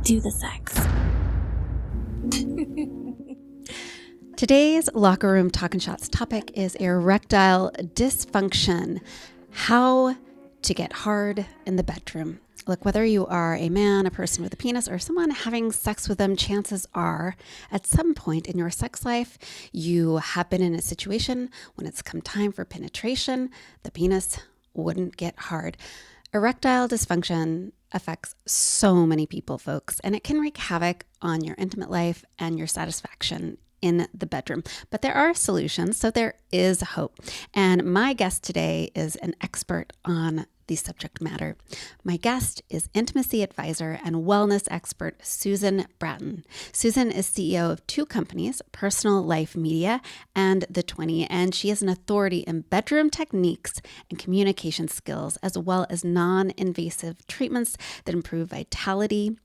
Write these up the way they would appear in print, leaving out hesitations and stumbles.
do the sex. Today's Locker Room Talkin' Shots topic is erectile dysfunction. How to get hard in the bedroom. Look, whether you are a man, a person with a penis, or someone having sex with them, chances are at some point in your sex life, you have been in a situation when it's come time for penetration, the penis wouldn't get hard. Erectile dysfunction affects so many people, folks, and it can wreak havoc on your intimate life and your satisfaction in the bedroom. But there are solutions, so there is hope. And my guest today is an expert on the subject matter. My guest is intimacy advisor and wellness expert Susan Bratton. Susan is CEO of two companies, Personal Life Media and The 20, and she is an authority in bedroom techniques and communication skills, as well as non-invasive treatments that improve vitality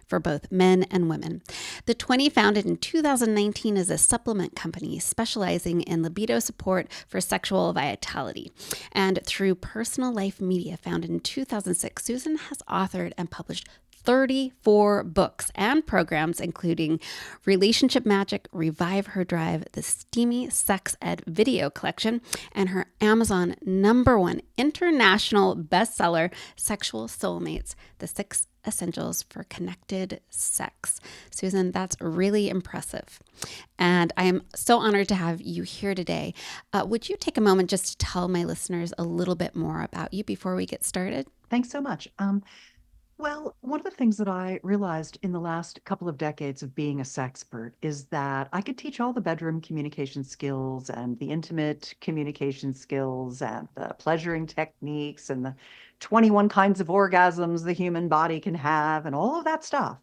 for both men and women. The 20, founded in 2019, is a supplement company specializing in libido support for sexual vitality. And through Personal Life Media, founded in 2006, Susan has authored and published 34 books and programs, including Relationship Magic, Revive Her Drive, the Steamy Sex Ed video collection, and her Amazon #1 international bestseller, Sexual Soulmates, the 6 Essentials for Connected Sex. Susan, that's really impressive. And I am so honored to have you here today. Would you take a moment just to tell my listeners a little bit more about you before we get started? Thanks so much. Well, one of the things that I realized in the last couple of decades of being a sexpert is that I could teach all the bedroom communication skills and the intimate communication skills and the pleasuring techniques and the 21 kinds of orgasms the human body can have and all of that stuff.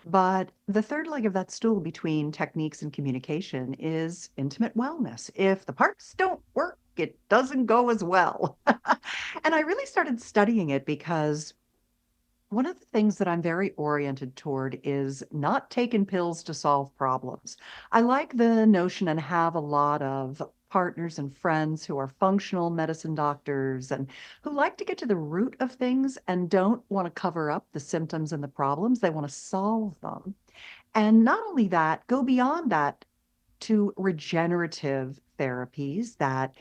But the third leg of that stool between techniques and communication is intimate wellness. If the parts don't work, it doesn't go as well. And I really started studying it because one of the things that I'm very oriented toward is not taking pills to solve problems. I like the notion and have a lot of partners and friends who are functional medicine doctors and who like to get to the root of things and don't want to cover up the symptoms and the problems. They want to solve them. And not only that, go beyond that to regenerative therapies that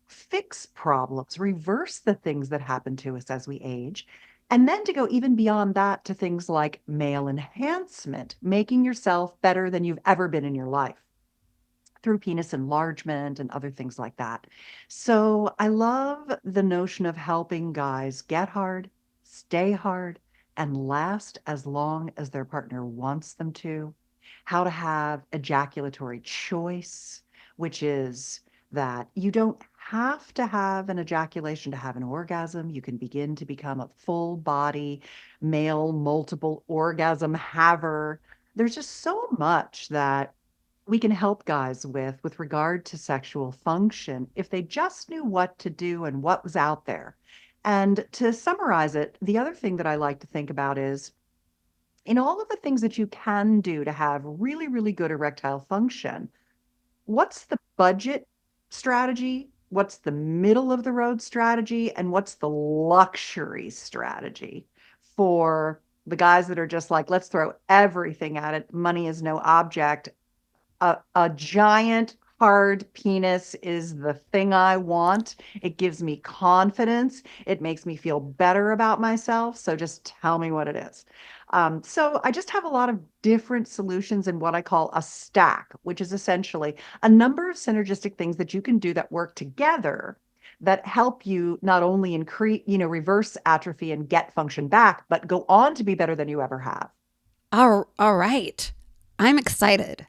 fix problems, reverse the things that happen to us as we age. And then to go even beyond that to things like male enhancement, making yourself better than you've ever been in your life through penis enlargement and other things like that. So I love the notion of helping guys get hard, stay hard, and last as long as their partner wants them to. How to have ejaculatory choice, which is that you don't have to have an ejaculation to have an orgasm. You can begin to become a full body male multiple orgasm haver. There's just so much that we can help guys with regard to sexual function if they just knew what to do and what was out there. And to summarize it, the other thing that I like to think about is in all of the things that you can do to have really, really good erectile function, what's the budget strategy? What's the middle of the road strategy? And what's the luxury strategy for the guys that are just like, let's throw everything at it. Money is no object. A giant hard penis is the thing I want. It gives me confidence. It makes me feel better about myself. So just tell me what it is. So I just have a lot of different solutions in what I call a stack, which is essentially a number of synergistic things that you can do that work together that help you not only increase, reverse atrophy and get function back, but go on to be better than you ever have. All right. I'm excited.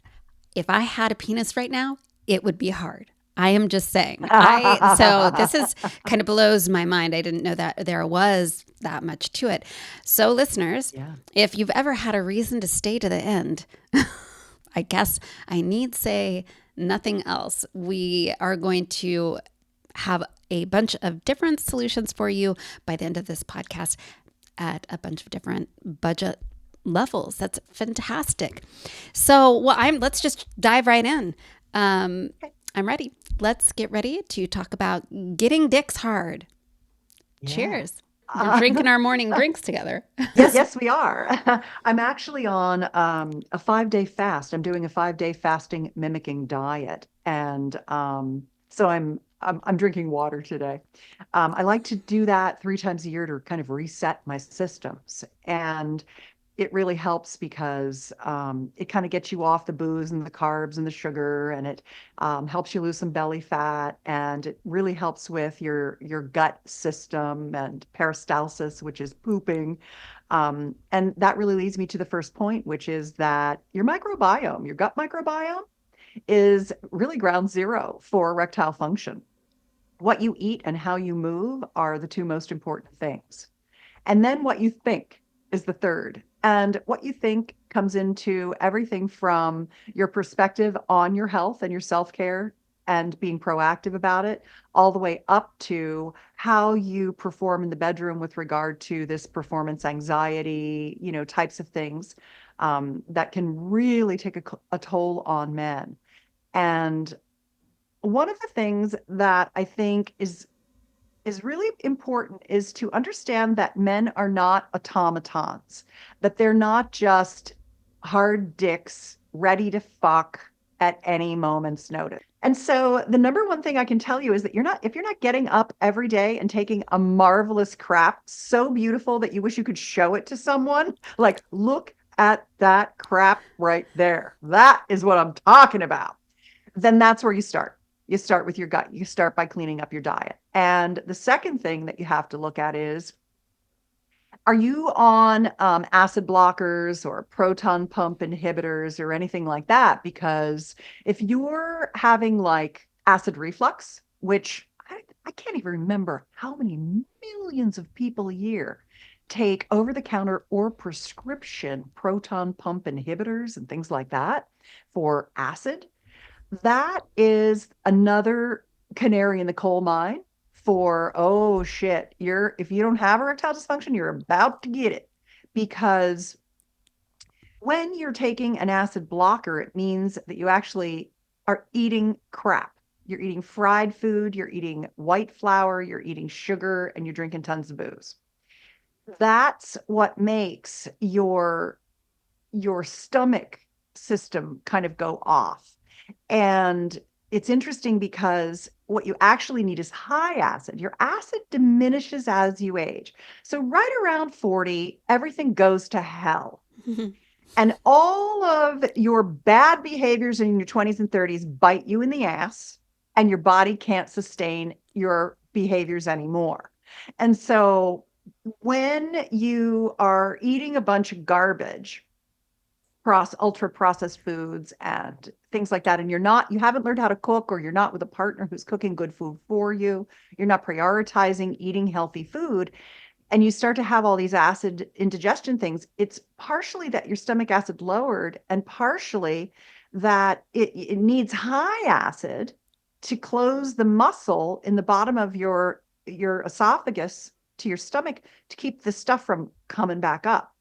If I had a penis right now, it would be hard. I am just saying. So this is kind of blows my mind. I didn't know that there was that much to it. So listeners, If you've ever had a reason to stay to the end, I guess I need say nothing else. We are going to have a bunch of different solutions for you by the end of this podcast at a bunch of different budget levels. That's fantastic. So, let's just dive right in. I'm ready. Let's get ready to talk about getting dicks hard. Yeah. Cheers. We're drinking our morning drinks together. Yes, we are. I'm actually on a 5-day fast. I'm doing a 5-day fasting mimicking diet, and so I'm drinking water today. I like to do that 3 times a year to kind of reset my systems, and it really helps because it kind of gets you off the booze and the carbs and the sugar, and it helps you lose some belly fat, and it really helps with your gut system and peristalsis, which is pooping. And that really leads me to the first point, which is that your microbiome, your gut microbiome, is really ground zero for erectile function. What you eat and how you move are the two most important things. And then what you think is the third. And what you think comes into everything from your perspective on your health and your self care and being proactive about it, all the way up to how you perform in the bedroom with regard to this performance anxiety, types of things that can really take a toll on men. And one of the things that I think is really important is to understand that men are not automatons, that they're not just hard dicks ready to fuck at any moment's notice. And so the number one thing I can tell you is that if you're not getting up every day and taking a marvelous crap so beautiful that you wish you could show it to someone, like, look at that crap right there. That is what I'm talking about. Then that's where you start. You start with your gut. You start by cleaning up your diet. And the second thing that you have to look at is, are you on acid blockers or proton pump inhibitors or anything like that? Because if you're having like acid reflux, which I can't even remember how many millions of people a year take over the counter or prescription proton pump inhibitors and things like that for acid, that is another canary in the coal mine for, oh shit, if you don't have erectile dysfunction, you're about to get it. Because when you're taking an acid blocker, it means that you actually are eating crap. You're eating fried food, you're eating white flour, you're eating sugar, and you're drinking tons of booze. That's what makes your stomach system kind of go off. And it's interesting because what you actually need is high acid. Your acid diminishes as you age. So right around 40, everything goes to hell. And all of your bad behaviors in your 20s and 30s bite you in the ass, and your body can't sustain your behaviors anymore. And so when you are eating a bunch of garbage, ultra processed foods and things like that, and you haven't learned how to cook, or you're not with a partner who's cooking good food for you, you're not prioritizing eating healthy food, and you start to have all these acid indigestion things, it's partially that your stomach acid lowered, and partially that it needs high acid to close the muscle in the bottom of your esophagus to your stomach to keep the stuff from coming back up.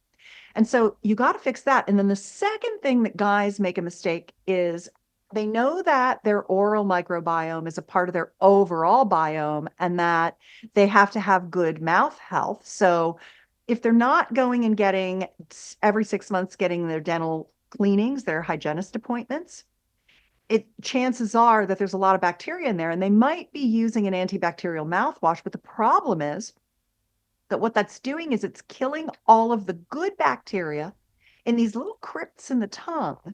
And so you got to fix that. And then the second thing that guys make a mistake is they know that their oral microbiome is a part of their overall biome, and that they have to have good mouth health. So if they're not going and getting every 6 months, getting their dental cleanings, their hygienist appointments, chances are that there's a lot of bacteria in there, and they might be using an antibacterial mouthwash. But the problem is that what that's doing is it's killing all of the good bacteria in these little crypts in the tongue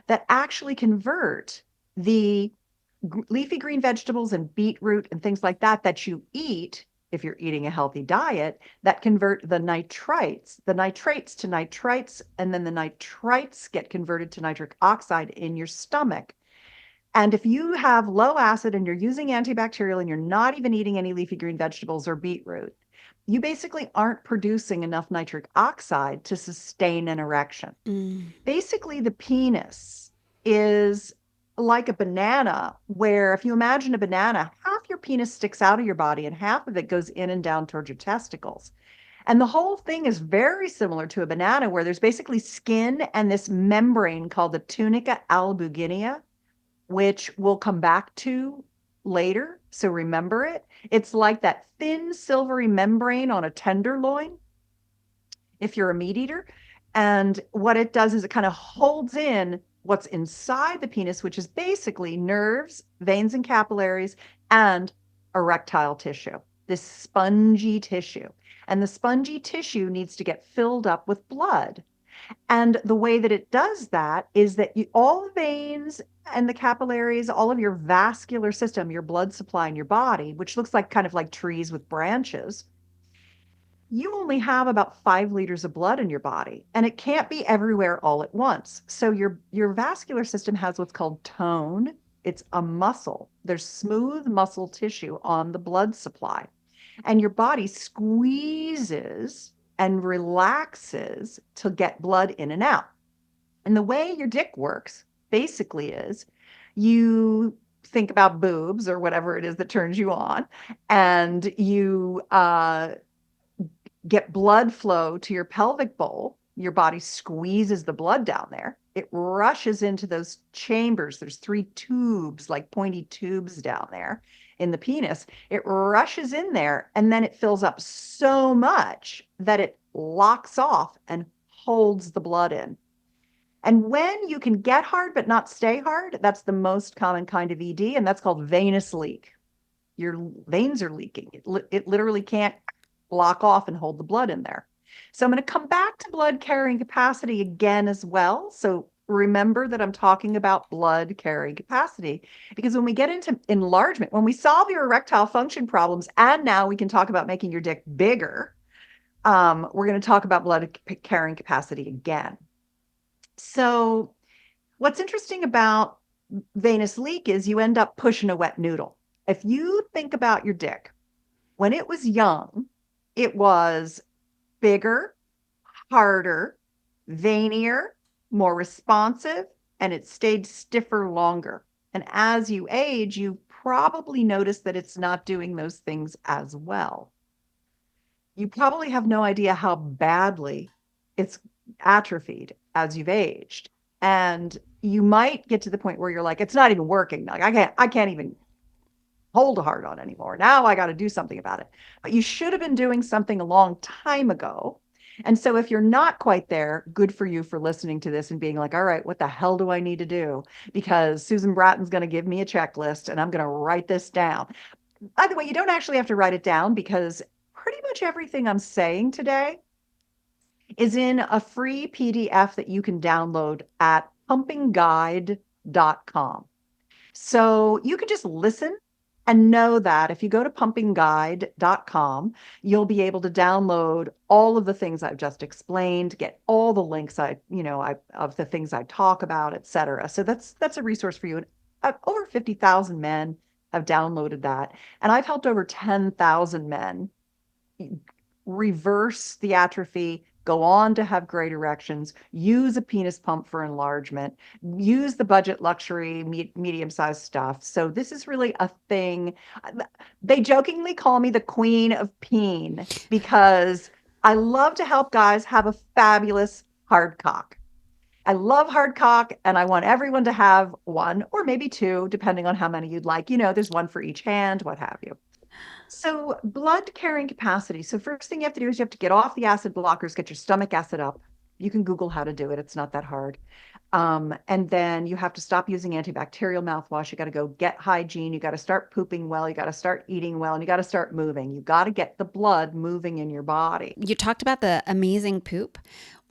that actually convert the leafy green vegetables and beetroot and things like that you eat if you're eating a healthy diet, that convert the nitrites to nitrites, and then the nitrites get converted to nitric oxide in your stomach. And if you have low acid and you're using antibacterial and you're not even eating any leafy green vegetables or beetroot, you basically aren't producing enough nitric oxide to sustain an erection. Basically, the penis is like a banana, where if you imagine a banana, half your penis sticks out of your body and half of it goes in and down towards your testicles. And the whole thing is very similar to a banana, where there's basically skin and this membrane called the tunica albuginea, which we'll come back to later. So remember it? It's like that thin silvery membrane on a tenderloin if you're a meat eater. And what it does is it kind of holds in what's inside the penis, which is basically nerves, veins, and capillaries, and erectile tissue, this spongy tissue. And the spongy tissue needs to get filled up with blood. And the way that it does that is that all the veins and the capillaries, all of your vascular system, your blood supply in your body, which looks like kind of like trees with branches, you only have about 5 liters of blood in your body, and it can't be everywhere all at once. So your vascular system has what's called tone. It's a muscle. There's smooth muscle tissue on the blood supply, and your body squeezes and relaxes to get blood in and out. And the way your dick works basically is you think about boobs or whatever it is that turns you on, and you get blood flow to your pelvic bowl. Your body squeezes the blood down there. It rushes into those chambers. There's 3 tubes, like pointy tubes down there in the penis. It rushes in there, and then it fills up so much that it locks off and holds the blood in. And when you can get hard but not stay hard, that's the most common kind of ED, and that's called venous leak. Your veins are leaking. It literally can't block off and hold the blood in there. So I'm going to come back to blood carrying capacity again as well. So remember that I'm talking about blood carrying capacity, because when we get into enlargement, when we solve your erectile function problems, and now we can talk about making your dick bigger, we're going to talk about blood carrying capacity again. So what's interesting about venous leak is you end up pushing a wet noodle. If you think about your dick, when it was young, it was bigger, harder, veinier, more responsive, and it stayed stiffer longer. And as you age, you probably notice that it's not doing those things as well. You probably have no idea how badly it's atrophied as you've aged. And you might get to the point where you're like, it's not even working. Like I can't even hold a hard on anymore. Now I got to do something about it. But you should have been doing something a long time ago. And so if you're not quite there, good for you for listening to this and being like, all right, what the hell do I need to do? Because Susan Bratton's going to give me a checklist and I'm going to write this down. By the way, you don't actually have to write it down, because pretty much everything I'm saying today is in a free PDF that you can download at pumpingguide.com. So you can just listen and know that if you go to pumpingguide.com, you'll be able to download all of the things I've just explained, get all the links of the things I talk about, etc. So that's a resource for you. And over 50,000 men have downloaded that, and I've helped over 10,000 men reverse the atrophy, go on to have great erections, use a penis pump for enlargement, use the budget luxury medium-sized stuff. So this is really a thing. They jokingly call me the queen of peen, because I love to help guys have a fabulous hard cock. I love hard cock, and I want everyone to have one or maybe two, depending on how many you'd like. There's one for each hand, what have you. So blood carrying capacity. So first thing you have to do is you have to get off the acid blockers, get your stomach acid up. You can Google how to do it. It's not that hard. And then you have to stop using antibacterial mouthwash. You got to go get hygiene. You got to start pooping well. You got to start eating well, and you got to start moving. You got to get the blood moving in your body. You talked about the amazing poop.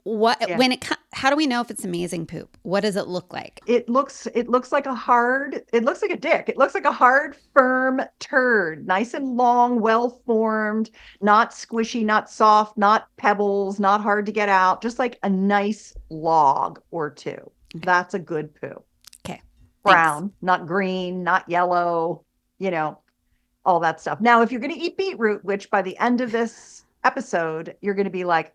Yeah. How do we know if it's amazing poop? What does it look like? It looks like it looks like a dick. It looks like a hard, firm turd, nice and long, well formed, not squishy, not soft, not pebbles, not hard to get out, just like a nice log or two. That's a good poo. Okay. Brown, not green, not yellow, all that stuff. Now, if you're going to eat beetroot, which by the end of this episode, you're going to be like,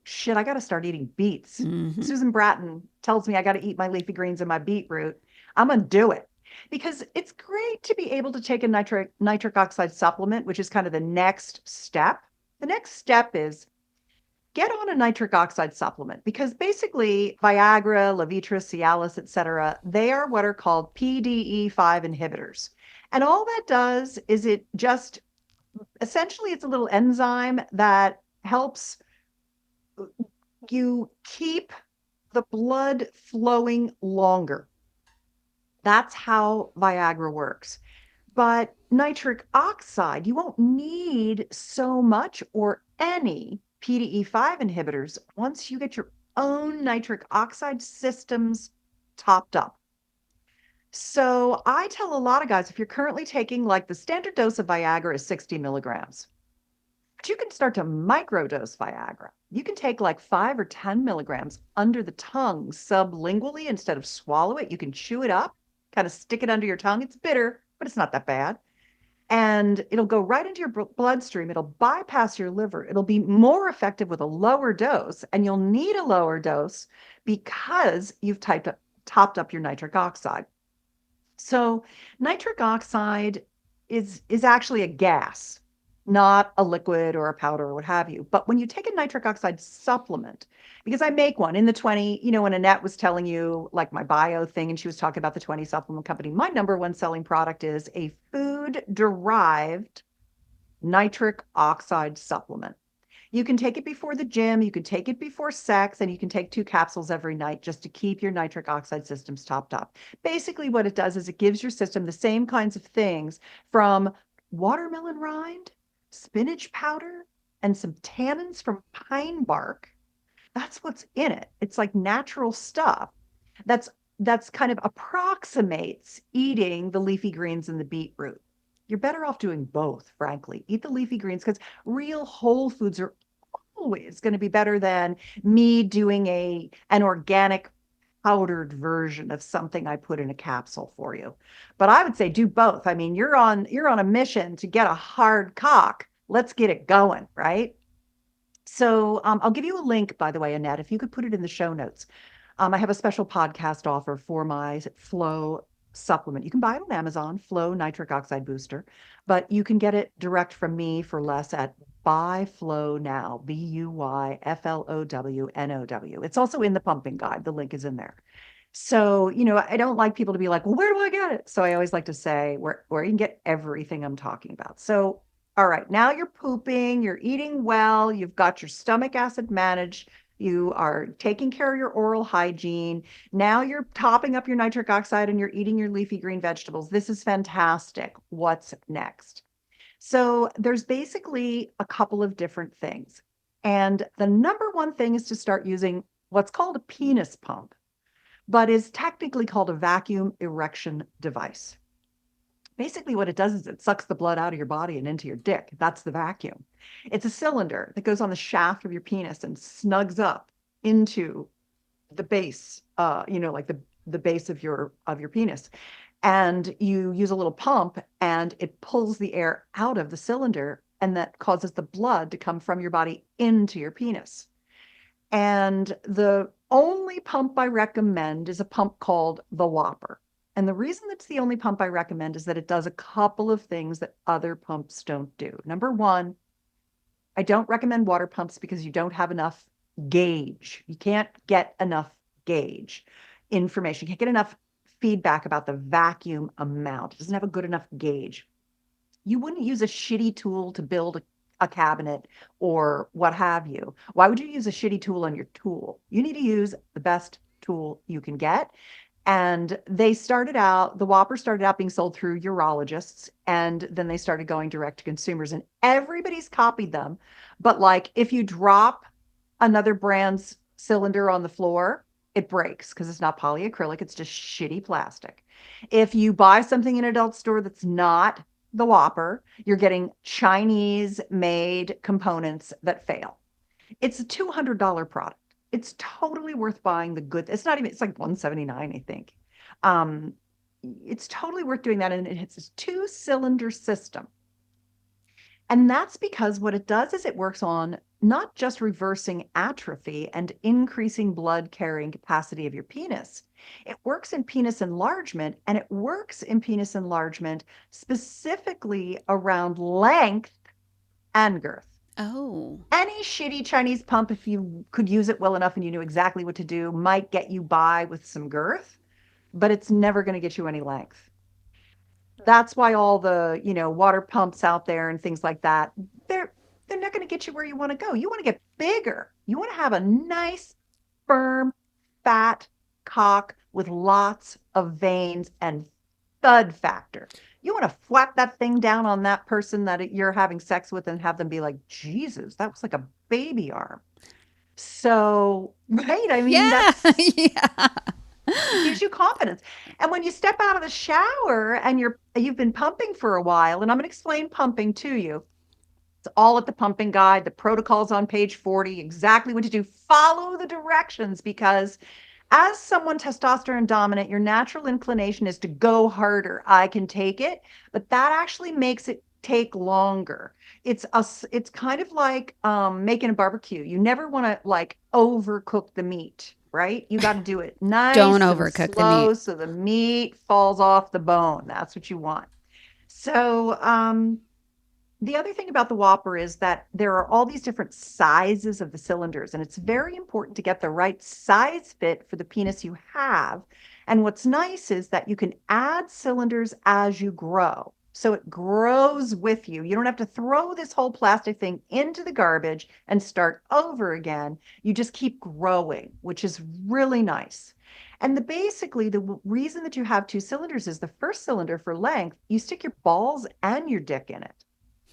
shit, I got to start eating beets. Mm-hmm. Susan Bratton tells me I got to eat my leafy greens and my beetroot. I'm going to do it, because it's great to be able to take a nitric oxide supplement, which is kind of the next step. The next step is get on a nitric oxide supplement, because basically Viagra, Levitra, Cialis, etc., they are what are called PDE5 inhibitors. And all that does is it just essentially it's a little enzyme that helps you keep the blood flowing longer. That's how Viagra works. But nitric oxide, you won't need so much or any PDE5 inhibitors once you get your own nitric oxide systems topped up. So I tell a lot of guys if you're currently taking like the standard dose of Viagra is 60 milligrams, but you can start to microdose Viagra. You can take like 5 or 10 milligrams under the tongue sublingually instead of swallow it. You can chew it up, kind of stick it under your tongue. It's bitter, but it's not that bad. And it'll go right into your bloodstream. It'll bypass your liver. It'll be more effective with a lower dose, and you'll need a lower dose because you've topped up your nitric oxide. So nitric oxide is actually a gas, not a liquid or a powder or what have you. But when you take a nitric oxide supplement, because I make one in the 20, when Annette was telling you like my bio thing and she was talking about the 20 supplement company, my number one selling product is a food derived nitric oxide supplement. You can take it before the gym, you can take it before sex, and you can take 2 capsules every night just to keep your nitric oxide systems topped up. Basically, what it does is it gives your system the same kinds of things from watermelon rind, spinach powder, and some tannins from pine bark. That's what's in it. It's like natural stuff that's that's kind of approximates eating the leafy greens and the beetroot. You're better off doing both, frankly. Eat the leafy greens because real whole foods are always going to be better than me doing an organic powdered version of something I put in a capsule for you. But I would say do both. I mean, you're on a mission to get a hard cock. Let's get it going, right? So I'll give you a link, by the way, Annette, if you could put it in the show notes. I have a special podcast offer for my Flow supplement. You can buy it on Amazon, Flow Nitric Oxide Booster, but you can get it direct from me for less at Buy Flow Now, BuyFlowNow. It's also in the pumping guide. The link is in there. So, I don't like people to be like, well, where do I get it? So I always like to say where you can get everything I'm talking about. So, all right, now you're pooping, you're eating well, you've got your stomach acid managed, you are taking care of your oral hygiene. Now you're topping up your nitric oxide and you're eating your leafy green vegetables. This is fantastic. What's next? So there's basically a couple of different things. And the number one thing is to start using what's called a penis pump, but is technically called a vacuum erection device. Basically, what it does is it sucks the blood out of your body and into your dick. That's the vacuum. It's a cylinder that goes on the shaft of your penis and snugs up into the base, like the base of your penis. And you use a little pump and it pulls the air out of the cylinder and that causes the blood to come from your body into your penis. And the only pump I recommend is a pump called the Whopper. And the reason it's the only pump I recommend is that it does a couple of things that other pumps don't do. Number one, I don't recommend water pumps because you don't have enough gauge. You can't get enough gauge information. You can't get enough feedback about the vacuum amount. It doesn't have a good enough gauge. You wouldn't use a shitty tool to build a cabinet or what have you. Why would you use a shitty tool on your tool? You need to use the best tool you can get. And the Whopper started out being sold through urologists, and then they started going direct to consumers, and everybody's copied them. But like if you drop another brand's cylinder on the floor, it breaks because it's not polyacrylic, it's just shitty plastic. If you buy something in an adult store that's not the Whopper, you're getting Chinese made components that fail. It's a $200 product. It's totally worth buying the good. It's not even, it's like 179, I think. Um, it's totally worth doing that. And it's a two-cylinder system. And that's because what it does is it works on not just reversing atrophy and increasing blood carrying capacity of your penis. It works in penis enlargement, and it works in penis enlargement specifically around length and girth. Oh, Any shitty Chinese pump, if you could use it well enough and you knew exactly what to do, might get you by with some girth, but it's never going to get you any length. That's why all the, water pumps out there and things like that, they're they're not going to get you where you want to go. You want to get bigger. You want to have a nice, firm, fat cock with lots of veins and thud factor. You want to flap that thing down on that person that you're having sex with and have them be like, Jesus, that was like a baby arm. So, right? I mean, Yeah. that's Yeah. it gives you confidence. And when you step out of the shower and you've been pumping for a while, and I'm going to explain pumping to you. It's all at the pumping guide. The protocol's on page 40, exactly what to do. Follow the directions because as someone testosterone dominant, your natural inclination is to go harder. I can take it, but that actually makes it take longer. It's kind of like making a barbecue. You never want to like overcook the meat, right? You got to do it Don't nice and overcook the meat. slow so the meat falls off the bone. That's what you want. So, the other thing about the Whopper is that there are all these different sizes of the cylinders, and it's very important to get the right size fit for the penis you have. And what's nice is that you can add cylinders as you grow. So it grows with you. You don't have to throw this whole plastic thing into the garbage and start over again. You just keep growing, which is really nice. And basically, the reason that you have two cylinders is the first cylinder for length, you stick your balls and your dick in it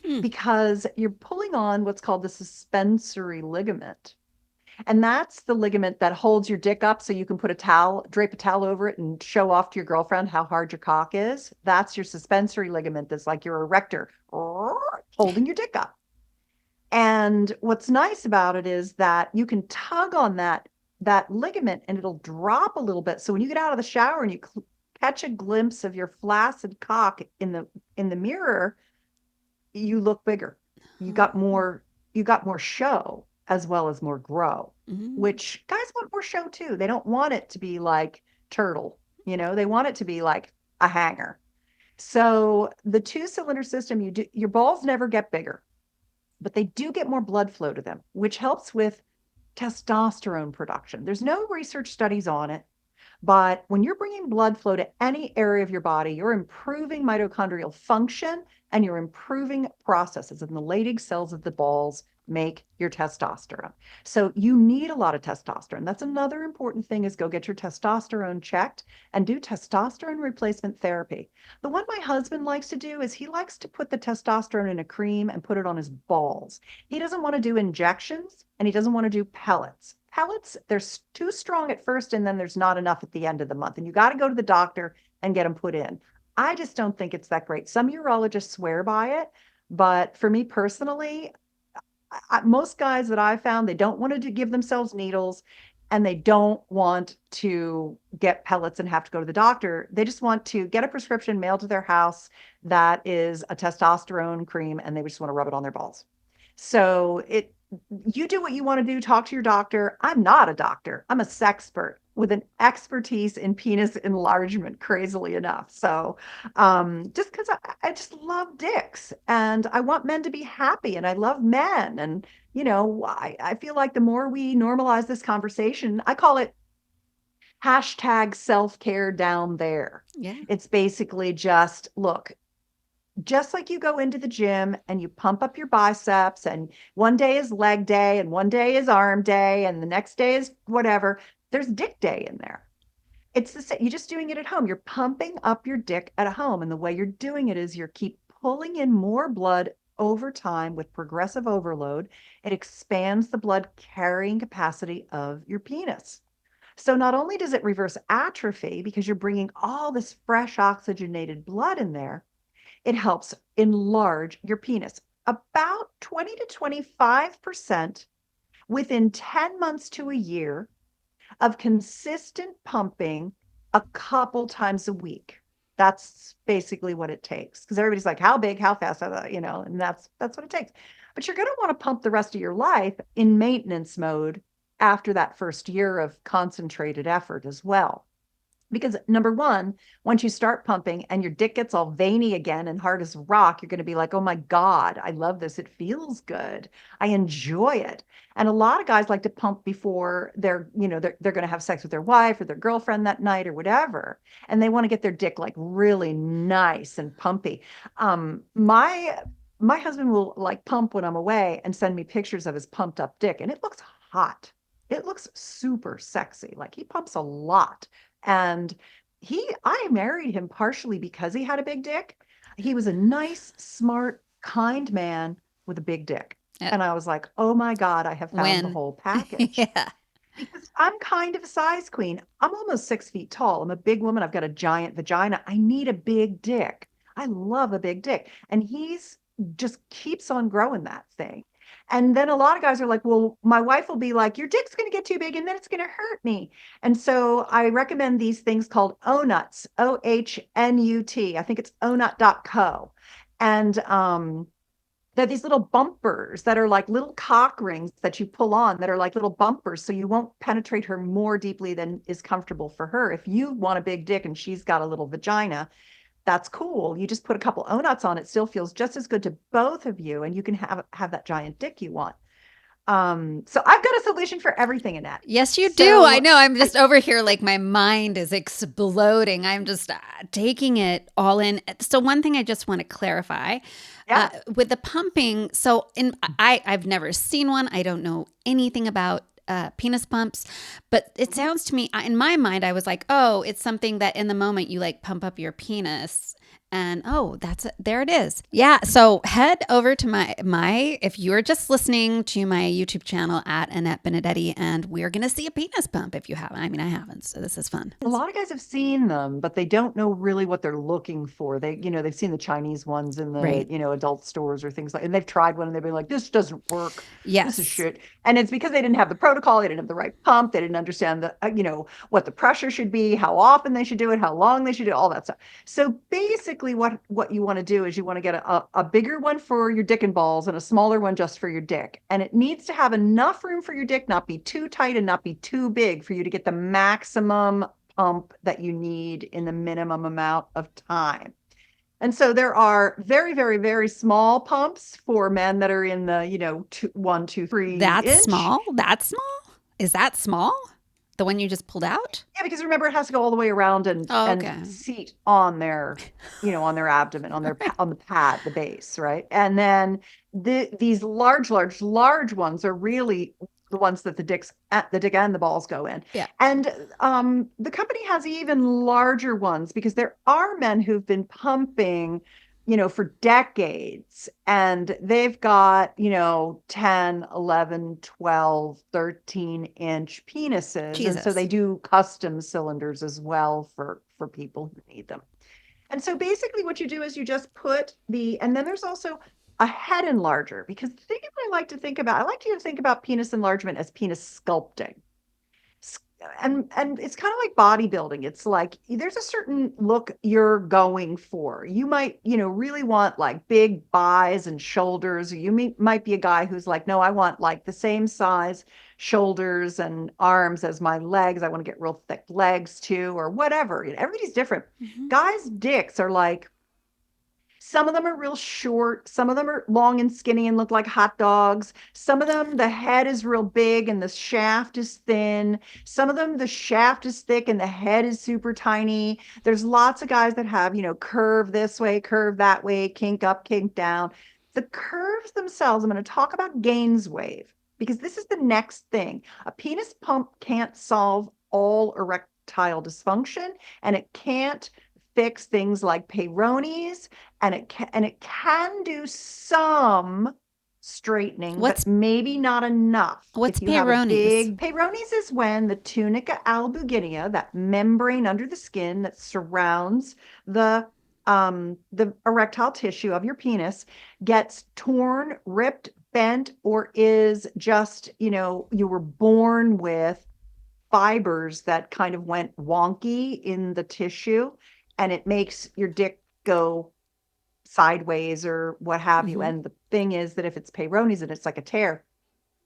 Hmm. because you're pulling on what's called the suspensory ligament. And that's the ligament that holds your dick up so you can put a towel, drape a towel over it and show off to your girlfriend how hard your cock is. That's your suspensory ligament that's like your erector holding your dick up. And what's nice about it is that you can tug on that ligament and it'll drop a little bit. So when you get out of the shower and you catch a glimpse of your flaccid cock in the mirror, you look bigger. You got more you got more show as well as more grow, Mm. which guys want more show too. They don't want it to be like turtle, they want it to be like a hanger. So the two-cylinder system, your balls never get bigger, but they do get more blood flow to them, which helps with testosterone production. There's no research studies on it, but when you're bringing blood flow to any area of your body, you're improving mitochondrial function and you're improving processes in the Leydig cells of the balls make your testosterone. So you need a lot of testosterone. That's another important thing is go get your testosterone checked and do testosterone replacement therapy. The one my husband likes to do is he likes to put the testosterone in a cream and put it on his balls. He doesn't want to do injections and he doesn't want to do pellets. Pellets, they're too strong at first and then there's not enough at the end of the month. And you got to go to the doctor and get them put in. I just don't think it's that great. Some urologists swear by it, but for me personally, most guys that I found, they don't want to give themselves needles and they don't want to get pellets and have to go to the doctor. They just want to get a prescription mailed to their house that is a testosterone cream and they just want to rub it on their balls. So you do what you want to do, talk to your doctor. I'm not a doctor. I'm a sexpert with an expertise in penis enlargement, crazily enough. So just because I just love dicks and I want men to be happy and I love men. And, I feel like the more we normalize this conversation, I call it hashtag self-care down there. Yeah. It's basically just look, just like you go into the gym and you pump up your biceps and one day is leg day and one day is arm day and the next day is whatever, there's dick day in there. It's the same. You're just doing it at home. You're pumping up your dick at home. And the way you're doing it is you're keep pulling in more blood over time with progressive overload. It expands the blood carrying capacity of your penis. So not only does it reverse atrophy because you're bringing all this fresh oxygenated blood in there, it helps enlarge your penis about 20 to 25% within 10 months to a year of consistent pumping a couple times a week. That's basically what it takes. Because everybody's like, how big, how fast, and that's what it takes. But you're going to want to pump the rest of your life in maintenance mode after that first year of concentrated effort as well. Because number one, once you start pumping and your dick gets all veiny again and hard as rock, you're going to be like, oh my God, I love this. It feels good. I enjoy it. And a lot of guys like to pump before they're going to have sex with their wife or their girlfriend that night or whatever. And they want to get their dick like really nice and pumpy. My husband will like pump when I'm away and send me pictures of his pumped up dick, and it looks hot. It looks super sexy. Like he pumps a lot. And I married him partially because he had a big dick. He was a nice, smart, kind man with a big dick. Uh, And I was like, oh my God, I have found the when? whole package. Yeah. Because I'm kind of a size queen. I'm almost 6 feet tall. I'm a big woman. I've got a giant vagina. I need a big dick. I love a big dick. And he's just keeps on growing that thing. And then a lot of guys are like, well, my wife will be like, your dick's going to get too big and then it's going to hurt me. And so I recommend these things called Onuts, OHNUT. I think it's onut.co. And they're these little bumpers that are like little cock rings that you pull on that are like little bumpers. So you won't penetrate her more deeply than is comfortable for her. If you want a big dick and she's got a little vagina, that's cool. You just put a couple O-nuts on, it still feels just as good to both of you, and you can have that giant dick you want. So I've got a solution for everything, Annette. Yes, you do. I So know. I'm I just over here like my mind is exploding. I'm just taking it all in. So one thing I just want to clarify yeah. with the pumping. So I've never seen one. I don't know anything about penis pumps, but it sounds to me in my mind, I was like, oh, it's something that in the moment you like pump up your penis. And oh, there it is. Yeah. So head over to my if you're just listening to my YouTube channel at Annette Benedetti, and we're gonna see a penis pump if you haven't. I mean, I haven't, so this is fun. A lot of guys have seen them, but they don't know really what they're looking for. They've seen the Chinese ones in the, Right. adult stores or things like, and they've tried one and they've been like, this doesn't work. This is Yes. shit. And it's because they didn't have the protocol. They didn't have the right pump. They didn't understand what the pressure should be, how often they should do it, how long they should do it, all that stuff. So basically what you want to do is you want to get a bigger one for your dick and balls and a smaller one just for your dick. And it needs to have enough room for your dick, not be too tight and not be too big for you to get the maximum pump that you need in the minimum amount of time. And so there are very, very, very small pumps for men that are in the, 1, 2, 3 That's inch. small. That's small. Is that small? The one you just pulled out? Yeah, because remember it has to go all the way around Oh, and okay. seat on their, on their abdomen, on the pad, the base, right? And then these large, large, large ones are really the ones that the dick and the balls go in. Yeah. And the company has even larger ones because there are men who've been pumping for decades, and they've got 10, 11, 12, 13-inch penises, and so Jesus. they do custom cylinders as well for people who need them. And so basically what you do is you just and then there's also a head enlarger, because the thing I like to think about penis enlargement as penis sculpting. And it's kind of like bodybuilding. It's like there's a certain look you're going for. You might, really want like big thighs and shoulders, or you might be a guy who's like, no, I want like the same size shoulders and arms as my legs. I want to get real thick legs too, or whatever. Everybody's different. Mm-hmm. Guys' dicks are like, some of them are real short. Some of them are long and skinny and look like hot dogs. Some of them, the head is real big and the shaft is thin. Some of them, the shaft is thick and the head is super tiny. There's lots of guys that have, curve this way, curve that way, kink up, kink down. The curves themselves, I'm going to talk about GAINSwave, because this is the next thing. A penis pump can't solve all erectile dysfunction, and it can't fix things like Peyronies, and it can do some straightening, What's but maybe not enough. what's If you have a Peyronie's? big Peyronie's is when the tunica albuginea, that membrane under the skin that surrounds the erectile tissue of your penis, gets torn, ripped, bent, or is just, you were born with fibers that kind of went wonky in the tissue, and it makes your dick go sideways or what have you. Mm-hmm. And the thing is that if it's Peyronie's and it's like a tear,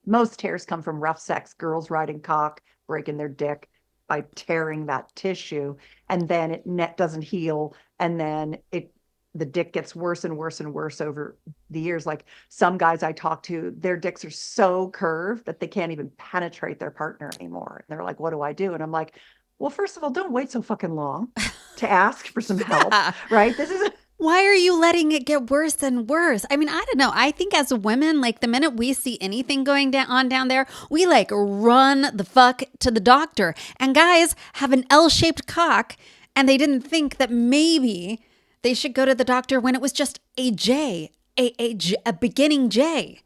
most tears come from rough sex, girls riding cock, breaking their dick, by tearing that tissue, and then it net doesn't heal, and then the dick gets worse and worse and worse over the years. Like some guys I talk to, their dicks are so curved that they can't even penetrate their partner anymore. And they're like, what do I do? And I'm like, well, first of all, don't wait so fucking long to ask for some help, Yeah. right? This is Why are you letting it get worse and worse? I mean, I don't know. I think as women, like the minute we see anything going down there, we like run the fuck to the doctor. And guys have an L-shaped cock, and they didn't think that maybe they should go to the doctor when it was just a J, a beginning J.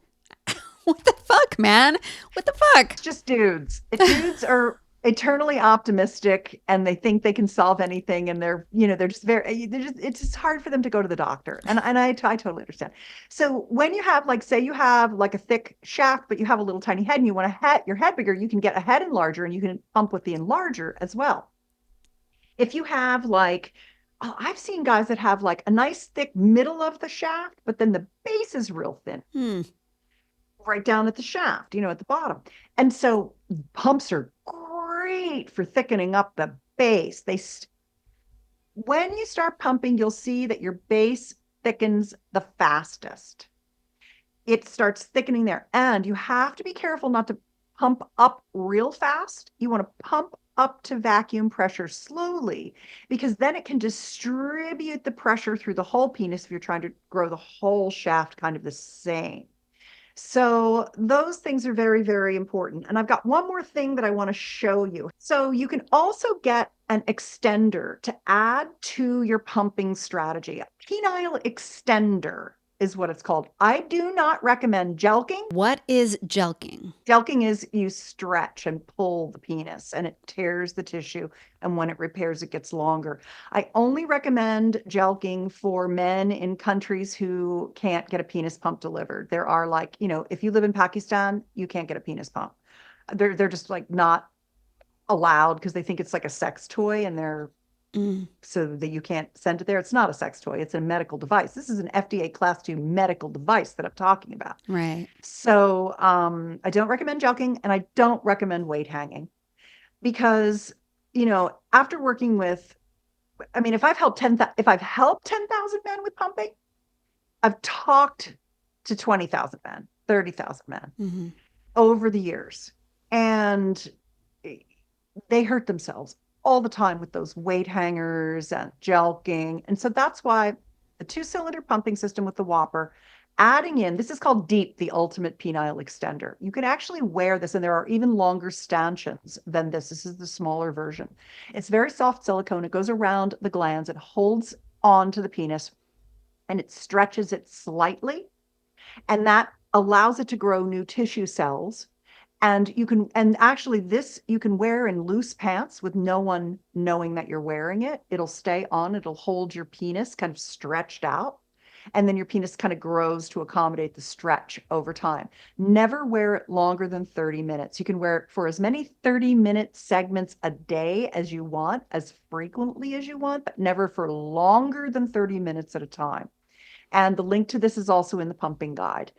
What the fuck, man? What the fuck? it's just dudes. If dudes are eternally optimistic and they think they can solve anything, and they're just it's just hard for them to go to the doctor. And I totally understand. So when you have, like, say you have like a thick shaft, but you have a little tiny head and you want your head bigger, you can get a head enlarger and you can pump with the enlarger as well. If you have like, oh, I've seen guys that have like a nice thick middle of the shaft, but then the base is real thin Hmm. right down at the shaft, at the bottom. And so pumps are great for thickening up the base. When you start pumping, you'll see that your base thickens the fastest. It starts thickening there. And you have to be careful not to pump up real fast. You want to pump up to vacuum pressure slowly, because then it can distribute the pressure through the whole penis if you're trying to grow the whole shaft kind of the same. So those things are very, very important. And I've got one more thing that I want to show you. So you can also get an extender to add to your pumping strategy. A penile extender is what it's called. I do not recommend jelqing. What is jelqing? Jelqing is you stretch and pull the penis and it tears the tissue. And when it repairs, it gets longer. I only recommend jelqing for men in countries who can't get a penis pump delivered. There are, like, if you live in Pakistan, you can't get a penis pump. They're just like not allowed because they think it's like a sex toy, and so that you can't send it there. It's not a sex toy. It's a medical device. This is an FDA Class 2 medical device that I'm talking about. Right. So I don't recommend jelqing, and I don't recommend weight hanging, because, after working with, I mean, if I've helped 10,000 men with pumping, I've talked to 20,000 men, 30,000 men Mm-hmm. over the years, and they hurt themselves all the time with those weight hangers and jelqing. And so that's why the 2-cylinder pumping system with the Whopper, adding in, this is called Deep, the ultimate penile extender. You can actually wear this, and there are even longer stanchions than this. This is the smaller version. It's very soft silicone. It goes around the glands. It holds on to the penis, and it stretches it slightly. And that allows it to grow new tissue cells. And actually this you can wear in loose pants with no one knowing that you're wearing it. It'll stay on, it'll hold your penis kind of stretched out. And then your penis kind of grows to accommodate the stretch over time. Never wear it longer than 30 minutes. You can wear it for as many 30-minute segments a day as you want, as frequently as you want, but never for longer than 30 minutes at a time. And the link to this is also in the pumping guide.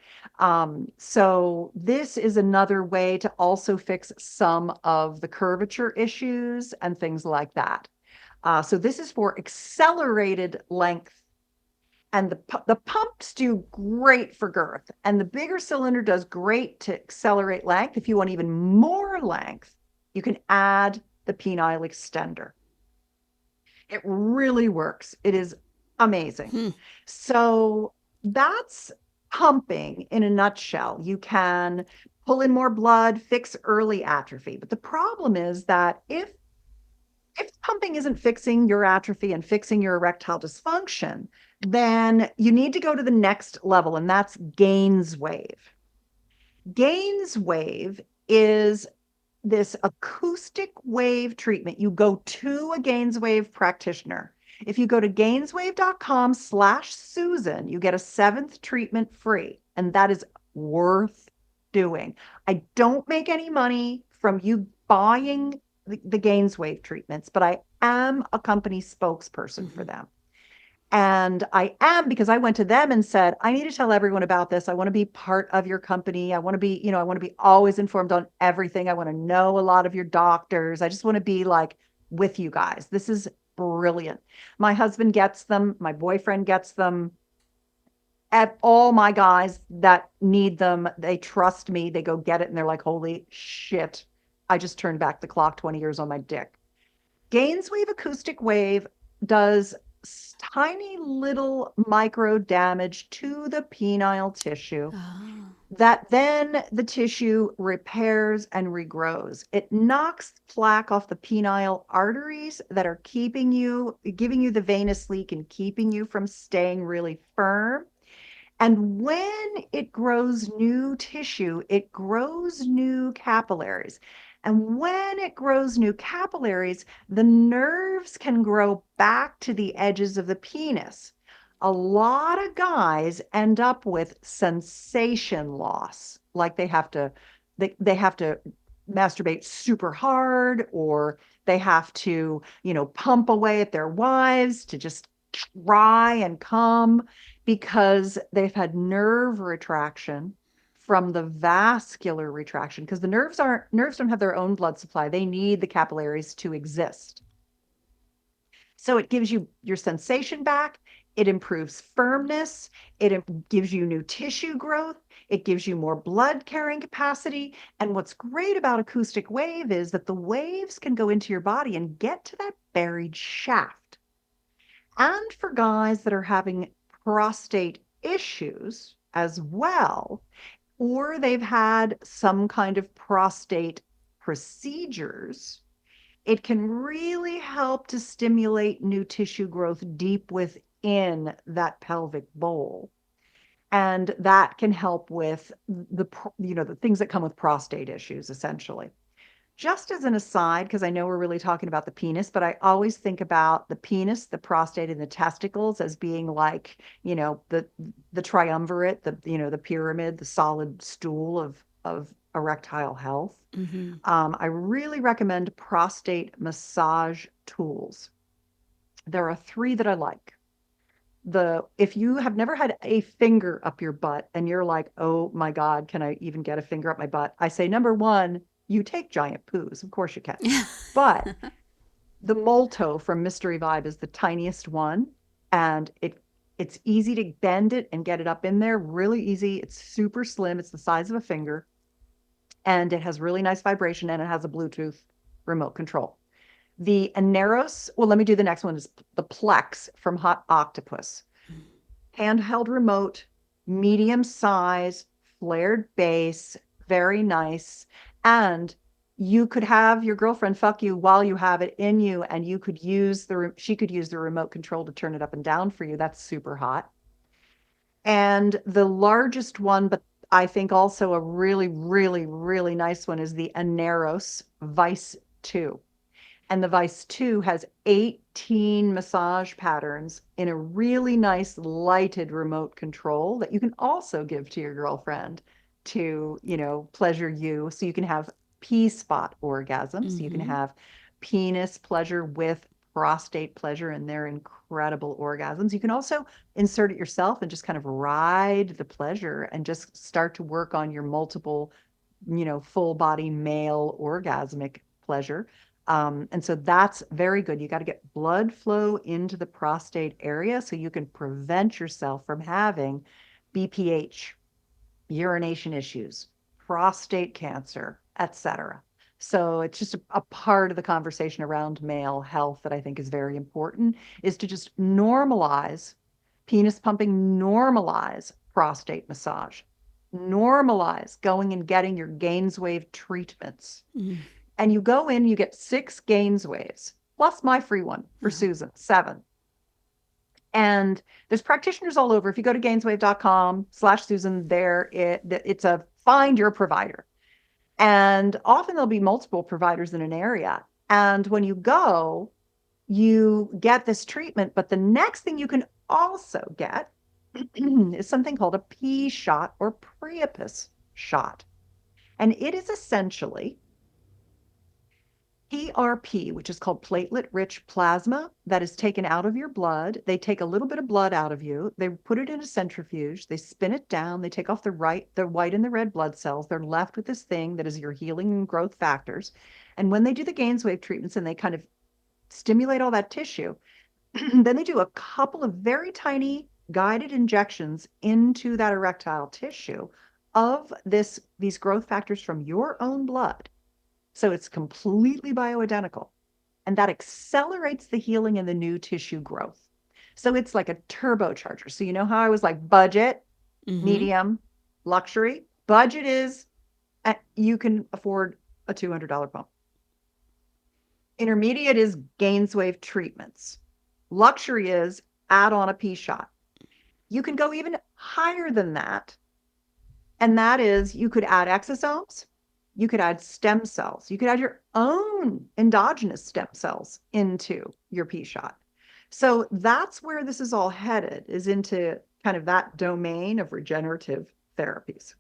So this is another way to also fix some of the curvature issues and things like that. So this is for accelerated length. And the pumps do great for girth. And the bigger cylinder does great to accelerate length. If you want even more length, you can add the penile extender. It really works. It is amazing. Hmm. So that's pumping in a nutshell. You can pull in more blood, fix early atrophy. But the problem is that if pumping isn't fixing your atrophy and fixing your erectile dysfunction, then you need to go to the next level, and that's GAINSwave. GAINSwave is this acoustic wave treatment. You go to a GAINSwave practitioner. If you go to gainswave.com/Susan, you get a 7th treatment free, and that is worth doing. I don't make any money from you buying the GAINSwave treatments, but I am a company spokesperson for them. And I am because I went to them and said, I need to tell everyone about this. I want to be part of your company. I want to be, I want to be always informed on everything. I want to know a lot of your doctors. I just want to be like with you guys. This is brilliant. My husband gets them, my boyfriend gets them. At all my guys that need them, they trust me. They go get it and they're like, holy shit, I just turned back the clock 20 years on my dick. GAINSwave acoustic wave does tiny little micro damage to the penile tissue Oh. that then the tissue repairs and regrows. It knocks plaque off the penile arteries that are keeping you, giving you the venous leak and keeping you from staying really firm. And when it grows new tissue, it grows new capillaries. And when it grows new capillaries, the nerves can grow back to the edges of the penis. A lot of guys end up with sensation loss, like they have to masturbate super hard, or they have to, pump away at their wives to just try and come because they've had nerve retraction from the vascular retraction, because the nerves don't have their own blood supply. They need the capillaries to exist. So it gives you your sensation back. It improves firmness. It gives you new tissue growth. It gives you more blood carrying capacity. And what's great about acoustic wave is that the waves can go into your body and get to that buried shaft. And for guys that are having prostate issues as well, or they've had some kind of prostate procedures, it can really help to stimulate new tissue growth deep within that pelvic bowl. And that can help with the things that come with prostate issues, essentially. Just as an aside, because I know we're really talking about the penis, but I always think about the penis, the prostate, and the testicles as being like, the triumvirate, the pyramid, the solid stool of erectile health. Mm-hmm. I really recommend prostate massage tools. There are three that I like. If you have never had a finger up your butt and you're like, oh my God, can I even get a finger up my butt? I say, number one, you take giant poos. Of course you can. But the Molto from Mystery Vibe is the tiniest one, and it's easy to bend it and get it up in there. Really easy. It's super slim. It's the size of a finger, and it has really nice vibration, and it has a Bluetooth remote control. The Aneros, well, let me do the next one, is the Plex from Hot Octopus. Handheld remote, medium size, flared base, very nice. And you could have your girlfriend fuck you while you have it in you, and she could use the remote control to turn it up and down for you. That's super hot. And the largest one, but I think also a really, really, really nice one, is the Aneros Vice 2. And the Vice 2 has 18 massage patterns in a really nice lighted remote control that you can also give to your girlfriend to, pleasure you. So you can have P-spot orgasms. You can Mm-hmm. have penis pleasure with prostate pleasure, and they're incredible orgasms. You can also insert it yourself and just kind of ride the pleasure and just start to work on your multiple, full body male orgasmic pleasure. And so that's very good. You got to get blood flow into the prostate area so you can prevent yourself from having BPH, urination issues, prostate cancer, etc. So it's just a part of the conversation around male health that I think is very important, is to just normalize penis pumping, normalize prostate massage, normalize going and getting your GAINSwave treatments. Mm. And you go in, you get 6 GAINSwaves, plus my free one for Uh-huh. Susan, 7. And there's practitioners all over. If you go to gainswave.com/Susan, it's a find your provider. And often there'll be multiple providers in an area. And when you go, you get this treatment. But the next thing you can also get is something called a P shot or Priapus shot. And it is essentially PRP, which is called platelet-rich plasma, that is taken out of your blood. They take a little bit of blood out of you. They put it in a centrifuge. They spin it down. They take off the white and the red blood cells. They're left with this thing that is your healing and growth factors. And when they do the GAINSwave treatments and they kind of stimulate all that tissue, then they do a couple of very tiny guided injections into that erectile tissue of these growth factors from your own blood. So it's completely bioidentical. And that accelerates the healing and the new tissue growth. So it's like a turbocharger. So you know how I was like budget, medium, luxury? Budget is you can afford a $200 pump. Intermediate is GAINSwave treatments. Luxury is add on a P shot. You can go even higher than that. And that is you could add exosomes, you could add stem cells, you could add your own endogenous stem cells into your P shot. So that's where this is all headed, is into kind of that domain of regenerative therapies.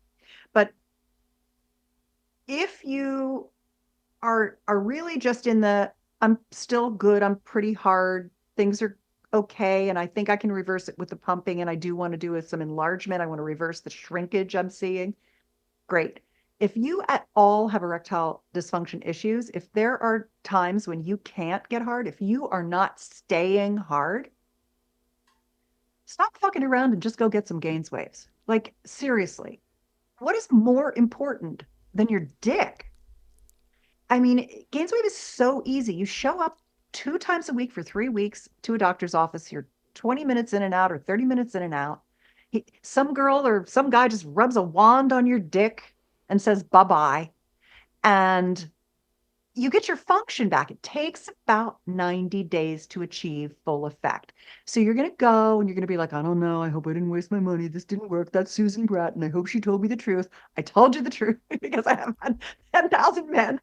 But if you are really just in the, I'm still good, I'm pretty hard, things are okay, and I think I can reverse it with the pumping, and I do want to do some enlargement, I want to reverse the shrinkage I'm seeing, great. If you at all have erectile dysfunction issues, if there are times when you can't get hard, if you are not staying hard, stop fucking around and just go get some GAINSwaves. Like, seriously, what is more important than your dick? I mean, GAINSwave is so easy. You show up 2 times a week for 3 weeks to a doctor's office. You're 20 minutes in and out or 30 minutes in and out. Some girl or some guy just rubs a wand on your dick and says bye-bye. And you get your function back. It takes about 90 days to achieve full effect. So you're going to go and you're going to be like, I don't know. I hope I didn't waste my money. This didn't work. That's Susan Bratton. I hope she told me the truth. I told you the truth because I have had 10,000 men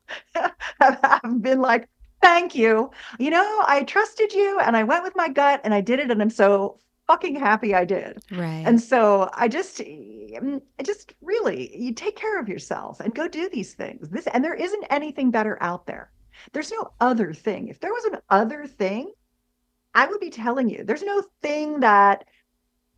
have been like, thank you. You know, I trusted you and I went with my gut and I did it. And I'm so fucking happy I did. Right. And so I just really, you take care of yourself and go do these things. And there isn't anything better out there. There's no other thing. If there was an other thing, I would be telling you. There's no thing that,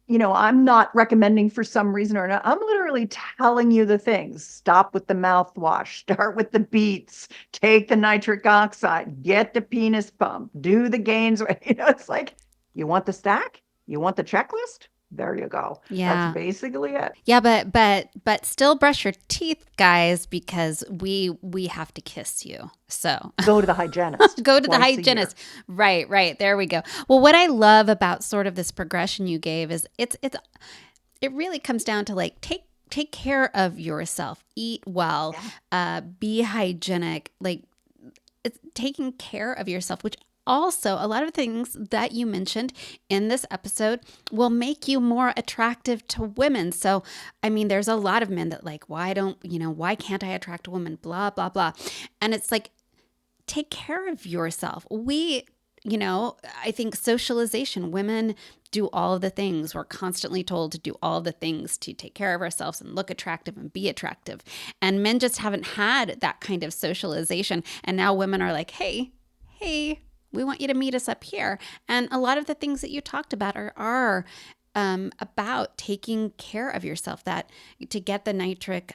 I'm not recommending for some reason or not. I'm literally telling you the things. Stop with the mouthwash. Start with the beets. Take the nitric oxide. Get the penis pump. Do the gains. It's like, you want the stack? You want the checklist? There you go. Yeah. That's basically it. Yeah, but still brush your teeth, guys, because we have to kiss you. So go to the hygienist. Go to the hygienist. Right. There we go. Well, what I love about sort of this progression you gave is it really comes down to like take care of yourself, eat well, be hygienic, like it's taking care of yourself, which also, a lot of things that you mentioned in this episode will make you more attractive to women. So, I mean, there's a lot of men that like, why can't I attract a woman? Blah, blah, blah. And it's like, take care of yourself. I think socialization, women do all of the things. We're constantly told to do all the things to take care of ourselves and look attractive and be attractive. And men just haven't had that kind of socialization. And now women are like, hey, we want you to meet us up here. And a lot of the things that you talked about are about taking care of yourself, that to get the nitric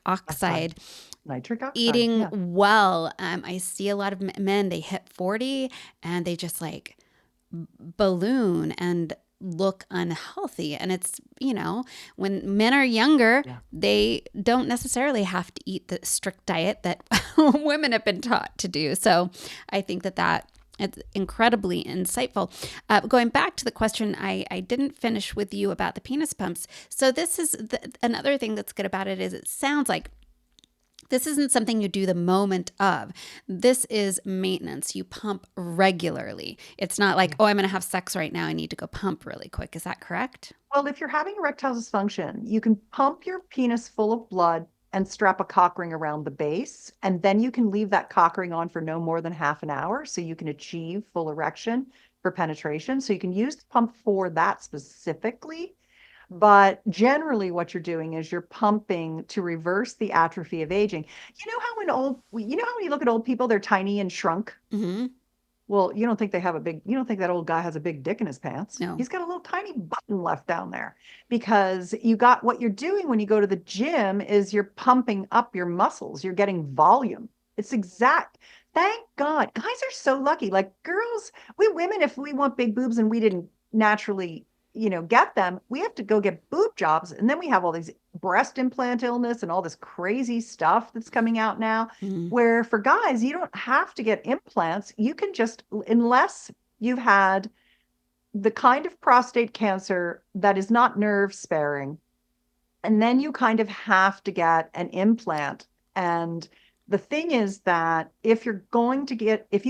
oxide, eating well. I see a lot of men, they hit 40 and they just like balloon and look unhealthy. And it's, when men are younger, they don't necessarily have to eat the strict diet that women have been taught to do. So I think that it's incredibly insightful. Going back to the question I didn't finish with you about the penis pumps. So this is another thing that's good about it is it sounds like this isn't something you do the moment of. This is maintenance. You pump regularly. It's not like, I'm going to have sex right now. I need to go pump really quick. Is that correct? Well, if you're having erectile dysfunction, you can pump your penis full of blood and strap a cock ring around the base. And then you can leave that cock ring on for no more than half an hour. So you can achieve full erection for penetration. So you can use the pump for that specifically. But generally, what you're doing is you're pumping to reverse the atrophy of aging. You know how when you look at old people, they're tiny and shrunk? Hmm. Well, you don't think that old guy has a big dick in his pants. No. He's got a little tiny button left down there because you got what you're doing when you go to the gym is you're pumping up your muscles. You're getting volume. It's exact. Thank God. Guys are so lucky. Like girls, we women, if we want big boobs and we didn't naturally, get them, we have to go get boob jobs. And then we have all these breast implant illness and all this crazy stuff that's coming out now Mm. where for guys, you don't have to get implants. You can just, unless you've had the kind of prostate cancer that is not nerve sparing, and then you kind of have to get an implant. And the thing is that if you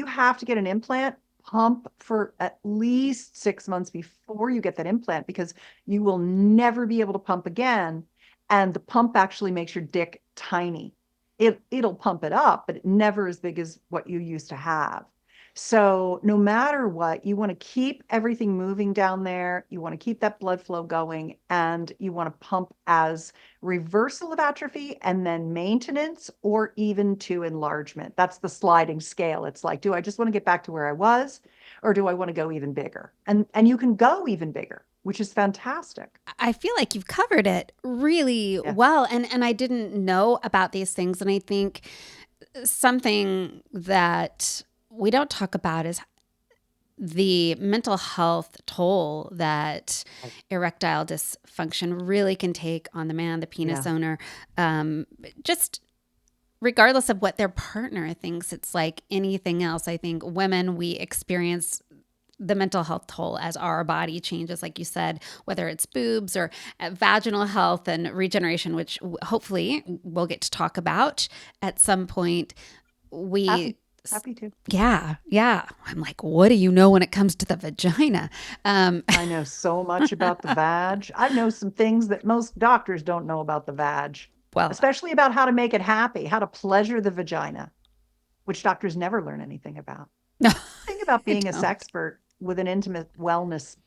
have to get an implant, pump for at least 6 months before you get that implant because you will never be able to pump again. And the pump actually makes your dick tiny. It'll pump it up, but never as big as what you used to have. So no matter what, you want to keep everything moving down there. You want to keep that blood flow going and you want to pump as reversal of atrophy and then maintenance or even to enlargement. That's the sliding scale. It's like, do I just want to get back to where I was or do I want to go even bigger? And you can go even bigger, which is fantastic. I feel like you've covered it really Yeah. well. And I didn't know about these things. And I think something that we don't talk about is the mental health toll that erectile dysfunction really can take on the man, the penis Yeah. owner, just regardless of what their partner thinks. It's like anything else. I think women, we experience the mental health toll as our body changes, like you said, whether it's boobs or vaginal health and regeneration, which hopefully we'll get to talk about at some point. We Happy. Happy to. Yeah, yeah. I'm like, what do you know when it comes to the vagina? Um, I know so much about the vag. I know some things that most doctors don't know about the vag, well, especially about how to make it happy, how to pleasure the vagina, which doctors never learn anything about. no, The thing about I being a don't. sexpert with an intimate wellness,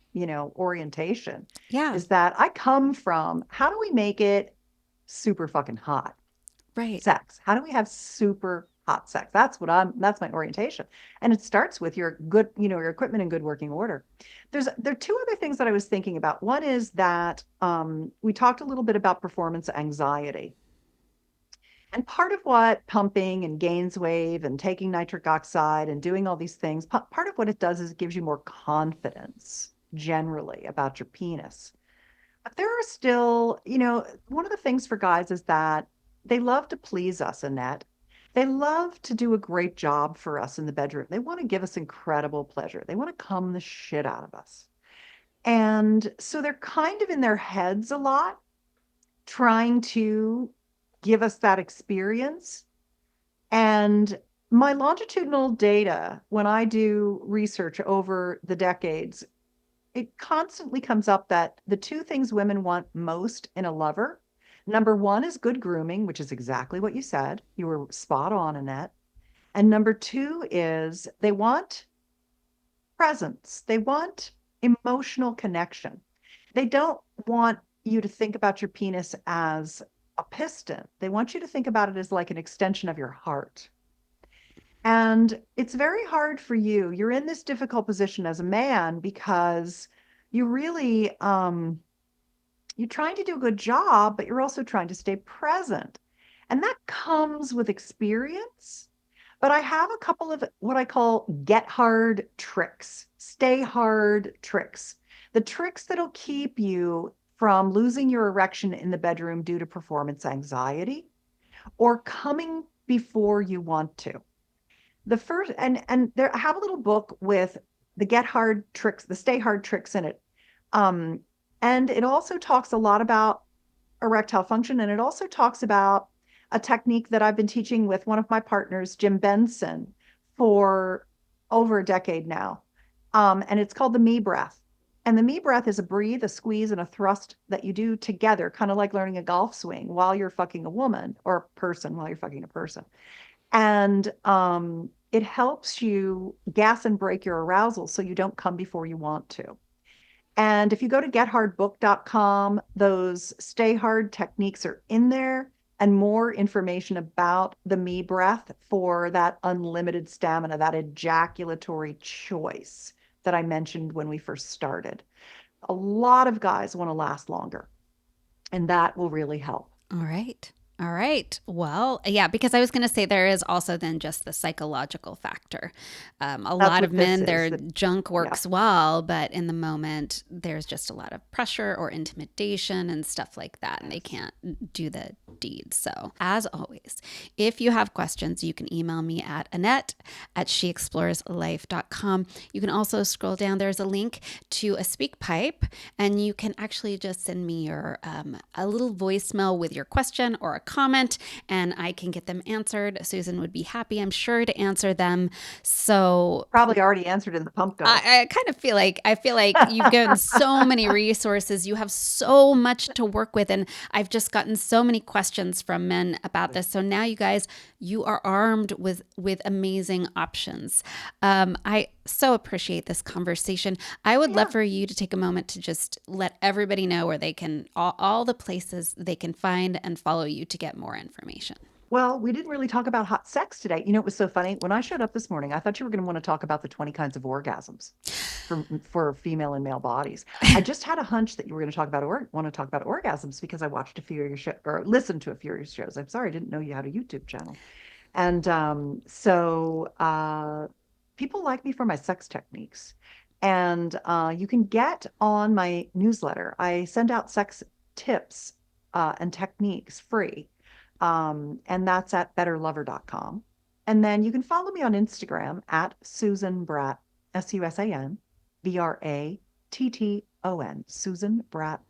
orientation Yeah, is that I come from how do we make it super fucking hot? right. Sex. How do we have super hot sex? That's my orientation. And it starts with your equipment in good working order. There are two other things that I was thinking about. One is that we talked a little bit about performance anxiety. And part of what pumping and GAINSwave and taking nitric oxide and doing all these things, part of what it does is it gives you more confidence generally about your penis. But there are still, one of the things for guys is that they love to please us, Annette. They love to do a great job for us in the bedroom. They want to give us incredible pleasure. They want to come the shit out of us. And so they're kind of in their heads a lot, trying to give us that experience. And my longitudinal data, when I do research over the decades, it constantly comes up that the two things women want most in a lover, number one is good grooming, which is exactly what you said. You were spot on, Annette. And number two is they want presence. They want emotional connection. They don't want you to think about your penis as a piston. They want you to think about it as like an extension of your heart. And it's very hard for you. You're in this difficult position as a man because you really you're trying to do a good job, but you're also trying to stay present. And that comes with experience. But I have a couple of what I call get hard tricks, stay hard tricks. The tricks that'll keep you from losing your erection in the bedroom due to performance anxiety or coming before you want to. The first and there I have a little book with the get hard tricks, the stay hard tricks in it. Um, and it also talks a lot about erectile function, and it also talks about a technique that I've been teaching with one of my partners, Jim Benson, for over a decade now. And it's called the me breath. And the me breath is a breathe, a squeeze, and a thrust that you do together, kind of like learning a golf swing while you're fucking a woman or a person while you're fucking a person. And it helps you gas and break your arousal so you don't come before you want to. And if you go to gethardbook.com, those stay hard techniques are in there, and more information about the me breath for that unlimited stamina, that ejaculatory choice that I mentioned when we first started. A lot of guys want to last longer, and that will really help. All right. All right. Well, yeah, because I was going to say there is also then just the psychological factor. A That's lot of what this men, is. their junk Yeah. works well, but in the moment, there's just a lot of pressure or intimidation and stuff like that, and they can't do the deed. So, as always, if you have questions, you can email me at Annette@sheexploreslife.com. You can also scroll down. There's a link to a speak pipe, and you can actually just send me your a little voicemail with your question or a comment, and I can get them answered. Susan would be happy, I'm sure, to answer them. So Probably already answered in the pump guide. I kind of feel like you've given so many resources. You have so much to work with, and I've just gotten so many questions from men about this. So now, you guys, you are armed with amazing options. I so appreciate this conversation. I would love for you to take a moment to just let everybody know where they can all the places they can find and follow you to get more information. Well, we didn't really talk about hot sex today. You know, it was so funny. When I showed up this morning, I thought you were going to want to talk about the 20 kinds of orgasms for female and male bodies. I just had a hunch that you were going to talk about want to talk about orgasms because I watched a few of your shows or listened to a few of your shows. I'm sorry, I didn't know you had a YouTube channel. And people like me for my sex techniques. And you can get on my newsletter. I send out sex tips and techniques free. And that's at betterlover.com. And then you can follow me on Instagram at Susan Bratt, SusanBratton, Susan Bratt.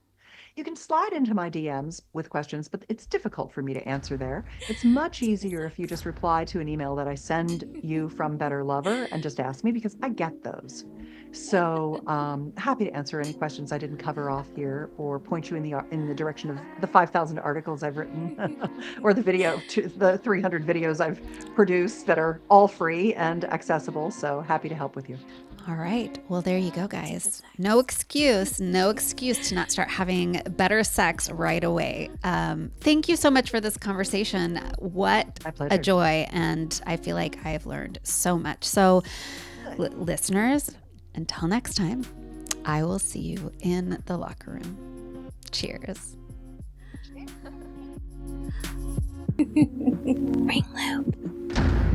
You can slide into my DMs with questions, but it's difficult for me to answer there. It's much easier if you just reply to an email that I send you from Better Lover and just ask me because I get those. So happy to answer any questions I didn't cover off here or point you in the direction of the 5,000 articles I've written or the 300 videos I've produced that are all free and accessible. So happy to help with you. All right. Well, there you go, guys. No excuse to not start having better sex right away. Thank you so much for this conversation. What a joy. And I feel like I've learned so much. So, listeners, until next time, I will see you in the locker room. Cheers. Ring loop.